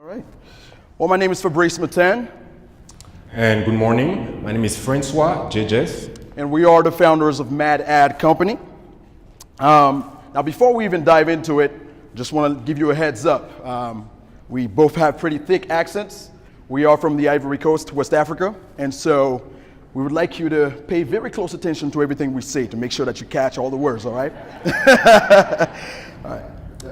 All right. Well, my name is Fabrice Matan. And good morning. My name is Francois JJS. And we are the founders of M.A.D Company. Now, before we even dive into it, just want to give you a heads up. We both have pretty thick accents. We are from the Ivory Coast, West Africa. And so we would like you to pay very close attention to everything we say to make sure that you catch all the words, all right? All right.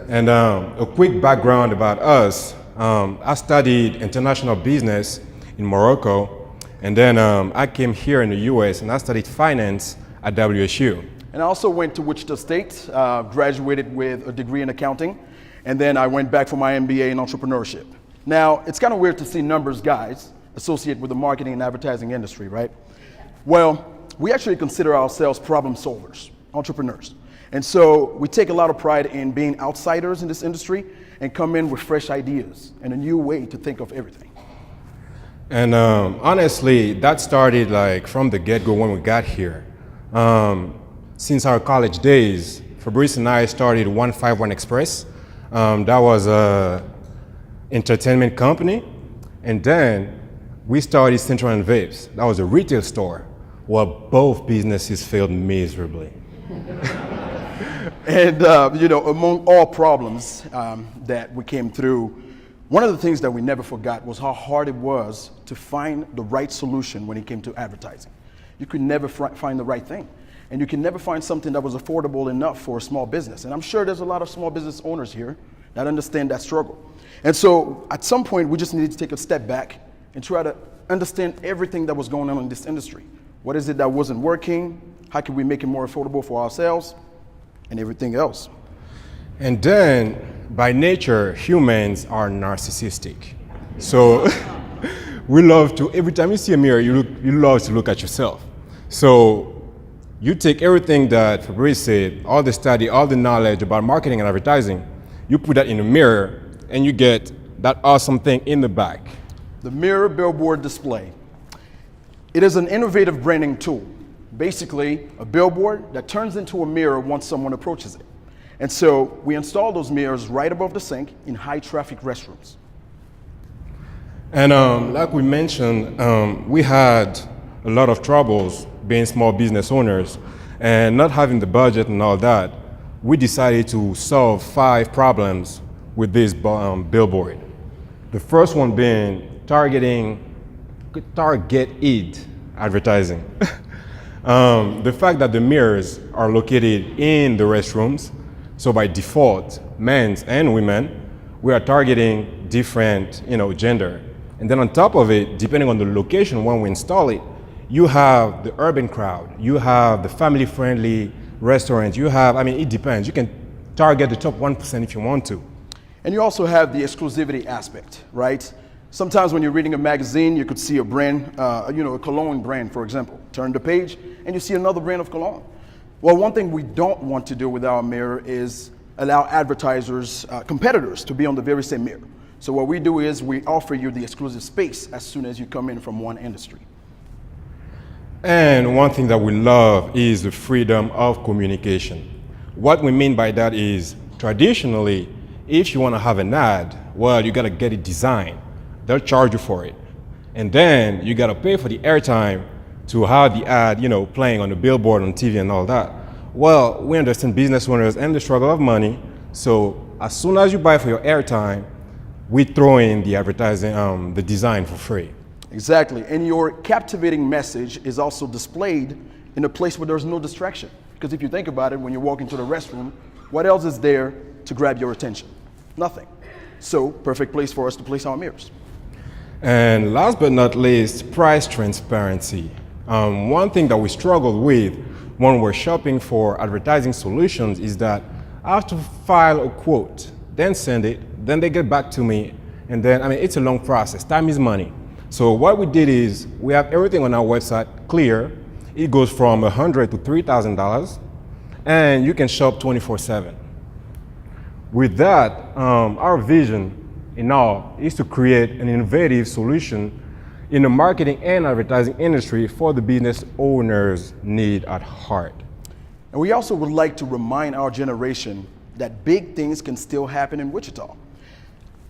And a quick background about us. I studied international business in Morocco, and then I came here in the US and I studied finance at WSU. And I also went to Wichita State, graduated with a degree in accounting, and then I went back for my MBA in entrepreneurship. Now, it's kind of weird to see numbers guys associated with the marketing and advertising industry, right? Well, we actually consider ourselves problem solvers, entrepreneurs. And so we take a lot of pride in being outsiders in this industry and come in with fresh ideas and a new way to think of everything. And honestly, that started like from the get-go when we got here. Since our college days, Fabrice and I started 151 Express. That was an entertainment company. And then we started Central and Vapes. That was a retail store. Well, both businesses failed miserably. And, among all problems that we came through, one of the things that we never forgot was how hard it was to find the right solution when it came to advertising. You could never find the right thing. And you can never find something that was affordable enough for a small business. And I'm sure there's a lot of small business owners here that understand that struggle. And so at some point, we just needed to take a step back and try to understand everything that was going on in this industry. What is it that wasn't working? How can we make it more affordable for ourselves? And everything else. And then, by nature, humans are narcissistic. So we love to, every time you see a mirror, you love to look at yourself. So you take everything that Fabrice said, all the study, all the knowledge about marketing and advertising, you put that in a mirror, and you get that awesome thing in the back. The mirror billboard display. It is an innovative branding tool. Basically, a billboard that turns into a mirror once someone approaches it. And so we install those mirrors right above the sink in high traffic restrooms. And like we mentioned, we had a lot of troubles being small business owners and not having the budget and all that. We decided to solve 5 problems with this billboard. The first one being targeted advertising. The fact that the mirrors are located in the restrooms, so by default, men's and women, we are targeting different, gender. And then on top of it, depending on the location when we install it, you have the urban crowd, you have the family-friendly restaurants, it depends. You can target the top 1% if you want to. And you also have the exclusivity aspect, right? Sometimes when you're reading a magazine, you could see a brand, a cologne brand, for example. Turn the page, and you see another brand of cologne. Well, one thing we don't want to do with our mirror is allow advertisers, competitors, to be on the very same mirror. So what we do is we offer you the exclusive space as soon as you come in from one industry. And one thing that we love is the freedom of communication. What we mean by that is, traditionally, if you want to have an ad, well, you got to get it designed. They'll charge you for it. And then you got to pay for the airtime to have the ad, playing on the billboard, on TV and all that. Well, we understand business owners and the struggle of money. So as soon as you buy for your airtime, we throw in the advertising, the design for free. Exactly. And your captivating message is also displayed in a place where there's no distraction. Because if you think about it, when you walk into the restroom, what else is there to grab your attention? Nothing. So, perfect place for us to place our mirrors. And last but not least, price transparency. One thing that we struggle with when we're shopping for advertising solutions is that I have to file a quote, then send it, then they get back to me, and then, it's a long process. Time is money. So what we did is we have everything on our website clear. It goes from $100 to $3,000, and you can shop 24/7. With that, our vision in all is to create an innovative solution in the marketing and advertising industry for the business owner's need at heart. And we also would like to remind our generation that big things can still happen in Wichita.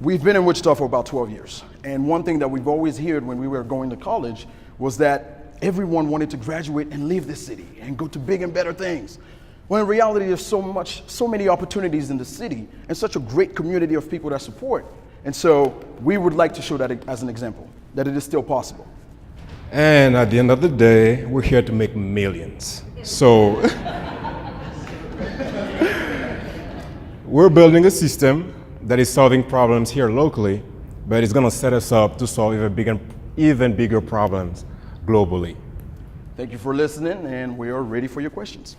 We've been in Wichita for about 12 years. And one thing that we've always heard when we were going to college was that everyone wanted to graduate and leave the city and go to big and better things. When in reality, there's so many opportunities in the city and such a great community of people that support. And so we would like to show that as an example, that it is still possible. And at the end of the day, we're here to make millions. So we're building a system that is solving problems here locally, but it's going to set us up to solve even bigger problems globally. Thank you for listening, and we are ready for your questions.